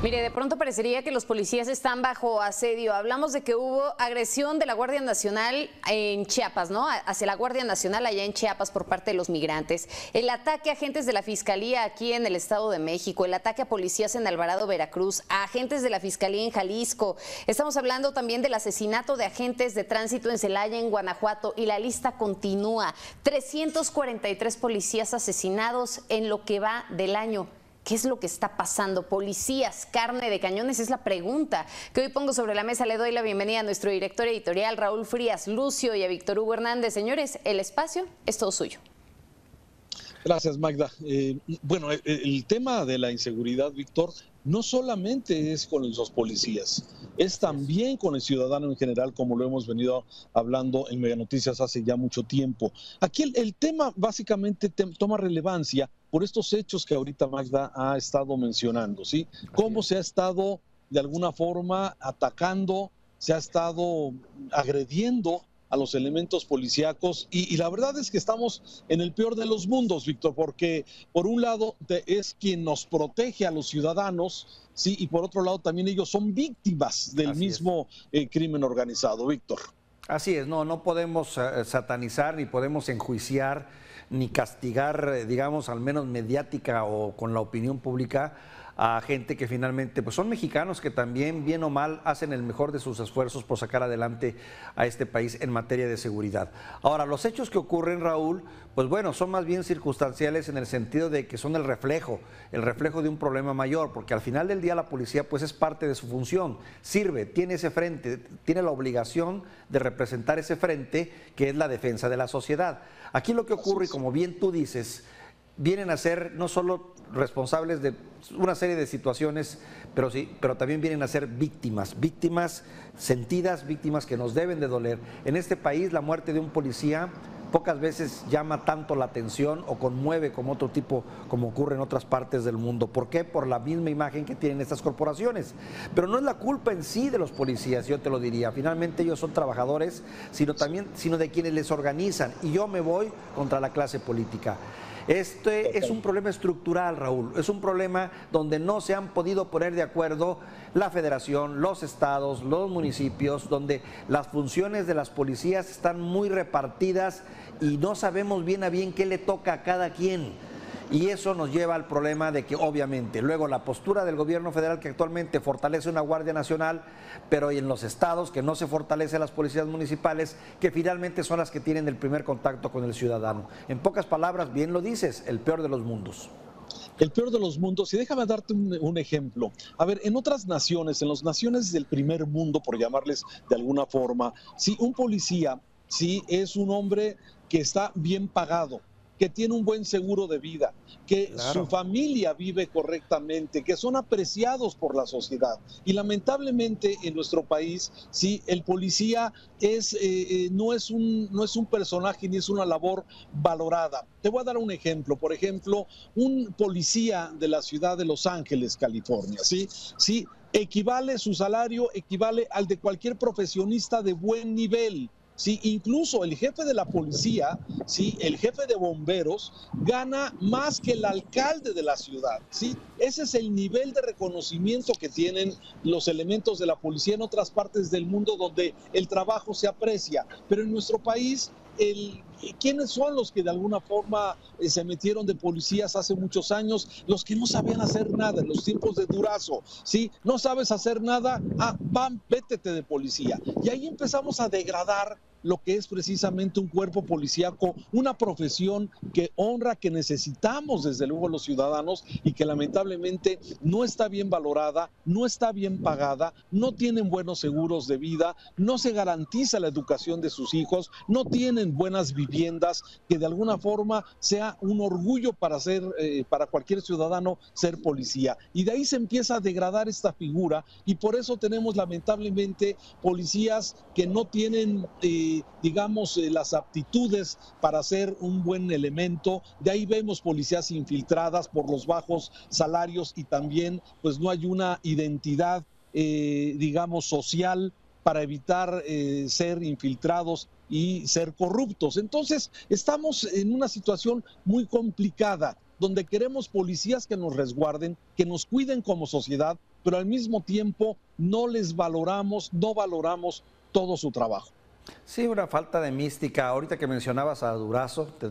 Mire, de pronto parecería que los policías están bajo asedio. Hablamos de que hubo agresión de la Guardia Nacional en Chiapas, ¿no? Hacia la Guardia Nacional allá en Chiapas por parte de los migrantes. El ataque a agentes de la Fiscalía aquí en el Estado de México. El ataque a policías en Alvarado, Veracruz. A agentes de la Fiscalía en Jalisco. Estamos hablando también del asesinato de agentes de tránsito en Celaya, en Guanajuato. Y la lista continúa. 343 policías asesinados en lo que va del año. ¿Qué es lo que está pasando? ¿Policías, carne de cañones? Es la pregunta que hoy pongo sobre la mesa. Le doy la bienvenida a nuestro director editorial, Raúl Frías Lucio, y a Víctor Hugo Hernández. Señores, el espacio es todo suyo. Gracias, Magda. Bueno, el tema de la inseguridad, Víctor, no solamente es con los policías, es también con el ciudadano en general, como lo hemos venido hablando en Mega Noticias hace ya mucho tiempo. Aquí el tema básicamente toma relevancia por estos hechos que ahorita Magda ha estado mencionando, ¿sí? Cómo se ha estado de alguna forma atacando, se ha estado agrediendo a los elementos policíacos y la verdad es que estamos en el peor de los mundos, Víctor, porque por un lado es quien nos protege a los ciudadanos, sí, y por otro lado también ellos son víctimas del mismo crimen organizado, Víctor. Así es, no podemos satanizar ni podemos enjuiciar ni castigar, digamos, al menos mediática o con la opinión pública a gente que finalmente pues son mexicanos que también, bien o mal, hacen el mejor de sus esfuerzos por sacar adelante a este país en materia de seguridad. Ahora, los hechos que ocurren, Raúl, pues bueno, son más bien circunstanciales en el sentido de que son el reflejo de un problema mayor, porque al final del día la policía pues es parte de su función, sirve, tiene ese frente, tiene la obligación de representar ese frente que es la defensa de la sociedad. Aquí lo que ocurre, y como bien tú dices, vienen a ser no solo responsables de una serie de situaciones, pero también vienen a ser víctimas sentidas, víctimas que nos deben de doler. En este país la muerte de un policía pocas veces llama tanto la atención o conmueve como otro tipo, como ocurre en otras partes del mundo. ¿Por qué? Por la misma imagen que tienen estas corporaciones. Pero no es la culpa en sí de los policías, yo te lo diría. Finalmente ellos son trabajadores, sino de quienes les organizan. Y yo me voy contra la clase política. Este es un problema estructural, Raúl, es un problema donde no se han podido poner de acuerdo la federación, los estados, los municipios, donde las funciones de las policías están muy repartidas y no sabemos bien a bien qué le toca a cada quien. Y eso nos lleva al problema de que obviamente luego la postura del gobierno federal que actualmente fortalece una Guardia Nacional, pero en los estados que no se fortalece las policías municipales, que finalmente son las que tienen el primer contacto con el ciudadano. En pocas palabras, bien lo dices, el peor de los mundos. El peor de los mundos, y déjame darte un ejemplo. A ver, en otras naciones, en las naciones del primer mundo, por llamarles de alguna forma, si un policía, sí, es un hombre que está bien pagado, que tiene un buen seguro de vida, que su familia vive correctamente, que son apreciados por la sociedad. Y lamentablemente en nuestro país, sí, el policía no es un personaje ni es una labor valorada. Te voy a dar un ejemplo. Por ejemplo, un policía de la ciudad de Los Ángeles, California, sí, su salario equivale al de cualquier profesionista de buen nivel. Sí, incluso el jefe de la policía, sí, el jefe de bomberos, gana más que el alcalde de la ciudad, ¿sí? Ese es el nivel de reconocimiento que tienen los elementos de la policía en otras partes del mundo donde el trabajo se aprecia. Pero en nuestro país, ¿quiénes son los que de alguna forma se metieron de policías hace muchos años? Los que no sabían hacer nada en los tiempos de Durazo, ¿sí? No sabes hacer nada, vétete de policía. Y ahí empezamos a degradar lo que es precisamente un cuerpo policíaco, una profesión que honra, que necesitamos desde luego los ciudadanos y que lamentablemente no está bien valorada, no está bien pagada, no tienen buenos seguros de vida, no se garantiza la educación de sus hijos, no tienen buenas viviendas, que de alguna forma sea un orgullo para cualquier ciudadano ser policía. Y de ahí se empieza a degradar esta figura y por eso tenemos lamentablemente policías que no tienen las aptitudes para ser un buen elemento. De ahí vemos policías infiltradas por los bajos salarios y también pues no hay una identidad social para evitar ser infiltrados y ser corruptos. Entonces estamos en una situación muy complicada donde queremos policías que nos resguarden, que nos cuiden como sociedad, pero al mismo tiempo no les valoramos, no valoramos todo su trabajo. Sí, una falta de mística. Ahorita que mencionabas a Durazo, de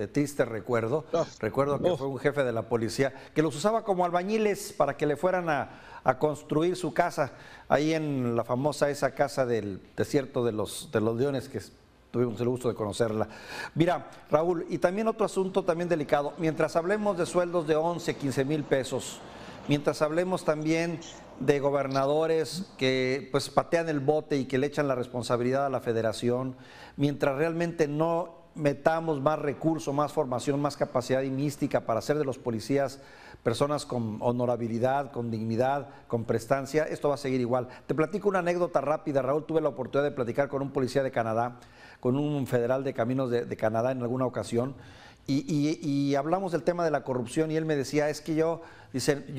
triste recuerdo. Recuerdo que fue un jefe de la policía que los usaba como albañiles para que le fueran a construir su casa, ahí en la famosa esa casa del desierto de los Leones, que tuvimos el gusto de conocerla. Mira, Raúl, y también otro asunto también delicado. Mientras hablemos de sueldos de 11, 15 mil pesos, mientras hablemos también de gobernadores que pues patean el bote y que le echan la responsabilidad a la federación, mientras realmente no metamos más recursos, más formación, más capacidad y mística para hacer de los policías personas con honorabilidad, con dignidad, con prestancia, esto va a seguir igual. Te platico una anécdota rápida, Raúl. Tuve la oportunidad de platicar con un policía de Canadá, con un federal de Caminos de Canadá en alguna ocasión, y hablamos del tema de la corrupción, y él me decía, es que yo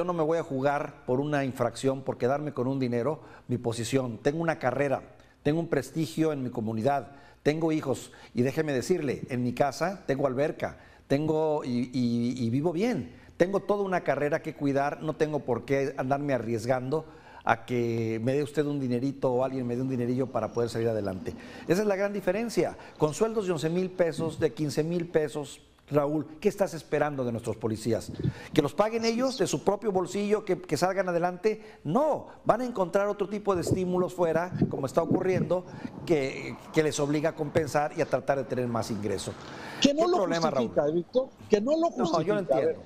no me voy a jugar por una infracción, por quedarme con un dinero, mi posición. Tengo una carrera, tengo un prestigio en mi comunidad, tengo hijos, y déjeme decirle, en mi casa tengo alberca, y vivo bien, tengo toda una carrera que cuidar, no tengo por qué andarme arriesgando a que me dé usted un dinerito o alguien me dé un dinerillo para poder salir adelante. Esa es la gran diferencia. Con sueldos de 11 mil pesos, de 15 mil pesos, Raúl, ¿qué estás esperando de nuestros policías? ¿Que los paguen ellos de su propio bolsillo, que salgan adelante? No, van a encontrar otro tipo de estímulos fuera, como está ocurriendo, que les obliga a compensar y a tratar de tener más ingreso. Que no lo justifica, Víctor, que no lo justifica. No, yo lo entiendo.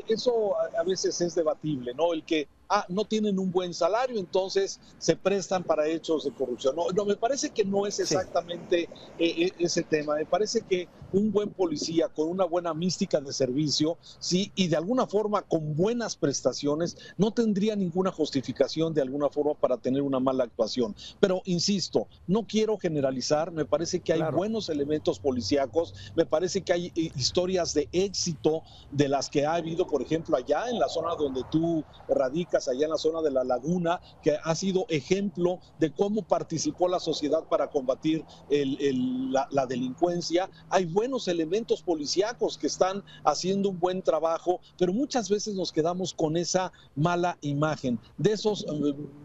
Eso a veces es debatible, ¿no? El que no tienen un buen salario, entonces se prestan para hechos de corrupción. No, me parece que no es exactamente ese tema. Me parece que un buen policía con una buena mística de servicio, sí, y de alguna forma con buenas prestaciones, no tendría ninguna justificación de alguna forma para tener una mala actuación. Pero insisto, no quiero generalizar. Me parece que hay buenos elementos policíacos, me parece que hay historias de éxito de las que ha habido, por ejemplo, allá en la zona donde tú radicas, allá en la zona de la Laguna, que ha sido ejemplo de cómo participó la sociedad para combatir la delincuencia. Hay buenos elementos policíacos que están haciendo un buen trabajo, pero muchas veces nos quedamos con esa mala imagen de esos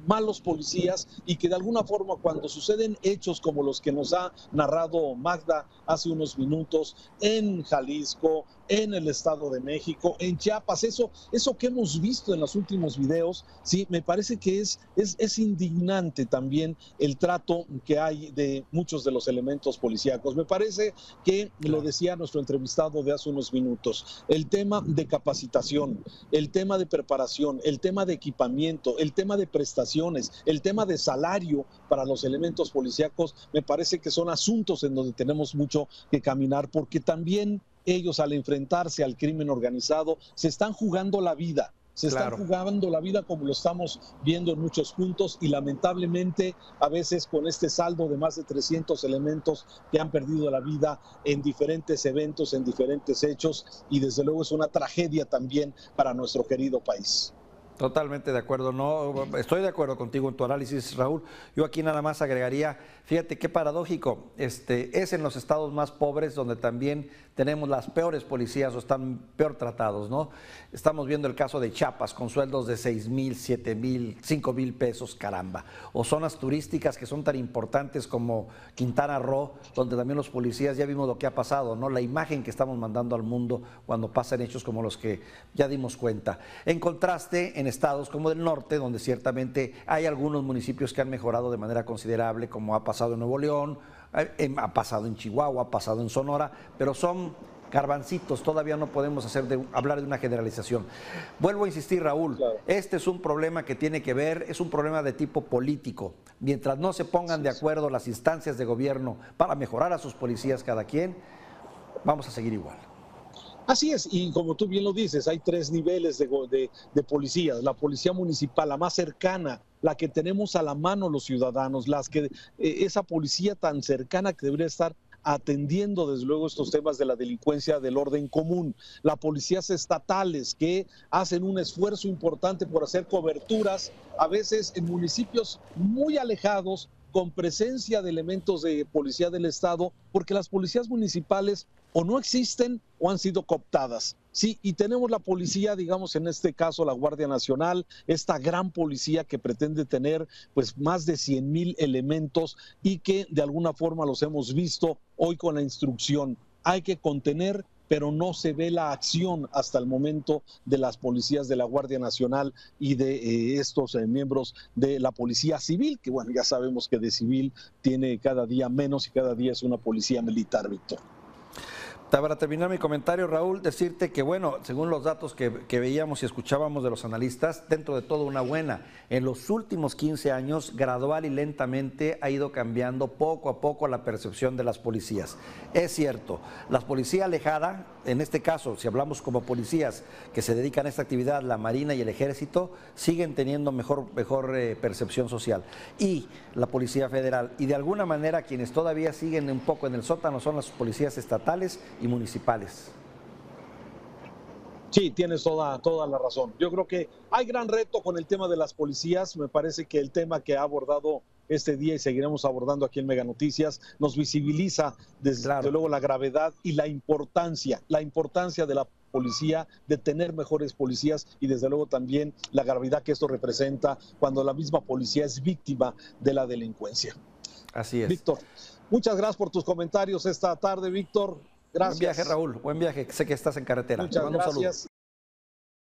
malos policías, y que de alguna forma cuando suceden hechos como los que nos ha narrado Magda hace unos minutos en Jalisco, en el Estado de México, en Chiapas, eso que hemos visto en los últimos videos, sí, me parece que es indignante también el trato que hay de muchos de los elementos policíacos. Me parece que, lo decía nuestro entrevistado de hace unos minutos, el tema de capacitación, el tema de preparación, el tema de equipamiento, el tema de prestaciones, el tema de salario para los elementos policíacos, me parece que son asuntos en donde tenemos mucho que caminar, porque también ellos, al enfrentarse al crimen organizado, se están jugando la vida. Se están jugando la vida, como lo estamos viendo en muchos puntos, y lamentablemente a veces con este saldo de más de 300 elementos que han perdido la vida en diferentes eventos, en diferentes hechos, y desde luego es una tragedia también para nuestro querido país. Totalmente de acuerdo, no, estoy de acuerdo contigo en tu análisis, Raúl. Yo aquí nada más agregaría, fíjate qué paradójico, es en los estados más pobres donde también tenemos las peores policías o están peor tratados, ¿no? Estamos viendo el caso de Chiapas con sueldos de 6 mil, 7 mil, 5 mil pesos, caramba. O zonas turísticas que son tan importantes como Quintana Roo, donde también los policías, ya vimos lo que ha pasado, ¿no? La imagen que estamos mandando al mundo cuando pasan hechos como los que ya dimos cuenta. En contraste, en estados como del norte, donde ciertamente hay algunos municipios que han mejorado de manera considerable, como ha pasado en Nuevo León, ha pasado en Chihuahua, ha pasado en Sonora, pero son garbancitos, todavía no podemos hablar de una generalización. Vuelvo a insistir, Raúl, este es un problema que tiene que ver, es un problema de tipo político. Mientras no se pongan de acuerdo las instancias de gobierno para mejorar a sus policías cada quien, vamos a seguir igual. Así es, y como tú bien lo dices, hay 3 niveles de policías. La policía municipal, la más cercana, la que tenemos a la mano los ciudadanos, esa policía tan cercana que debería estar atendiendo desde luego estos temas de la delincuencia del orden común. Las policías estatales que hacen un esfuerzo importante por hacer coberturas, a veces en municipios muy alejados, con presencia de elementos de policía del Estado, porque las policías municipales o no existen o han sido cooptadas. Sí, y tenemos la policía, digamos en este caso la Guardia Nacional, esta gran policía que pretende tener pues más de 100,000 elementos y que de alguna forma los hemos visto hoy con la instrucción. Hay que contener, pero no se ve la acción hasta el momento de las policías de la Guardia Nacional y de estos miembros de la Policía Civil, que bueno, ya sabemos que de civil tiene cada día menos y cada día es una policía militar, Víctor. Para terminar mi comentario, Raúl, decirte que, bueno, según los datos que veíamos y escuchábamos de los analistas, dentro de todo una buena, en los últimos 15 años, gradual y lentamente ha ido cambiando poco a poco la percepción de las policías. Es cierto, la policía alejada, en este caso, si hablamos como policías que se dedican a esta actividad, la Marina y el Ejército, siguen teniendo mejor percepción social. Y la Policía Federal, y de alguna manera quienes todavía siguen un poco en el sótano son las policías estatales y municipales. Sí, tienes toda la razón. Yo creo que hay gran reto con el tema de las policías. Me parece que el tema que ha abordado este día y seguiremos abordando aquí en Mega Noticias nos visibiliza desde luego la gravedad y la importancia de la policía, de tener mejores policías y desde luego también la gravedad que esto representa cuando la misma policía es víctima de la delincuencia. Así es. Víctor, muchas gracias por tus comentarios esta tarde, Víctor. Gracias. Buen viaje, Raúl. Buen viaje. Sé que estás en carretera. Muchas gracias.